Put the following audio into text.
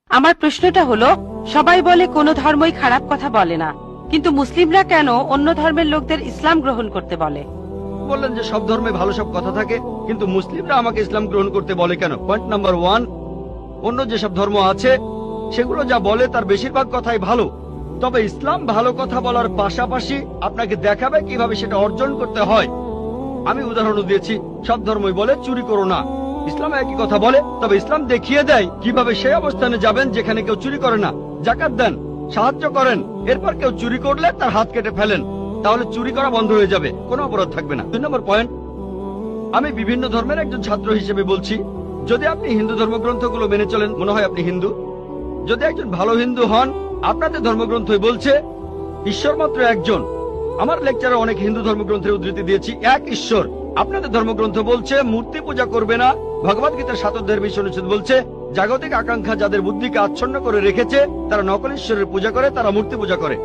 আমার প্রশ্নটা হলো, সবাই বলে কোনো ধর্মই খারাপ কথা বলে না, কিন্তু মুসলিমরা কেন অন্য ধর্মের লোকদের ইসলাম গ্রহণ করতে বলে? বললেন যে সব ধর্মে ভালো সব কথা থাকে, কিন্তু মুসলিমরা আমাকে ইসলাম গ্রহণ করতে বলে কেন? পয়েন্ট নাম্বার 1, অন্য যেসব ধর্ম আছে সেগুলো যা বলে তার বেশিরভাগ কথাই ভালো, তবে ইসলাম ভালো কথা বলার পাশাপাশি আপনাকে দেখাবে কিভাবে সেটা অর্জন করতে হয়। আমি উদাহরণ দিয়েছি, সব ধর্মই বলে চুরি করো না, ইসলাম একই কথা বলে, তবে ইসলাম দেখিয়ে দেয় কিভাবে সেই অবস্থানে যাবেন যেখানে কেউ চুরি করে না। যাকাত দেন, সাহায্য করেন, এরপর কেউ চুরি করলে তার হাত কেটে ফেলেন, তাহলে চুরি করা বন্ধ হয়ে যাবে, কোনো অপরাধ থাকবে না। 2 নম্বর পয়েন্ট, আমি বিভিন্ন ধর্মের একজন ছাত্র হিসেবে বলছি, যদি আপনি হিন্দু ধর্মগ্রন্থগুলো মেনে চলেন মনে হয় আপনি হিন্দু। যদি একজন ভালো হিন্দু হন, আপনাদের ধর্মগ্রন্থই বলছে ঈশ্বর মাত্র একজন। আমার লেকচারে অনেক হিন্দু ধর্মগ্রন্থের উদ্ধৃতি দিয়েছি, এক ঈশ্বর। আপনাদের ধর্মগ্রন্থ বলছে মূর্তি পূজা করবে না। ভগবদ্গীতার 7 অধ্যায়ের 20 অনুচ্ছেদ বলছে জাগতিক আকাঙ্ক্ষা যাদের বুদ্ধিকে আচ্ছন্ন করে রেখেছে তারা নকল ঈশ্বরের পূজা করে, তারা মূর্তি পূজা করে।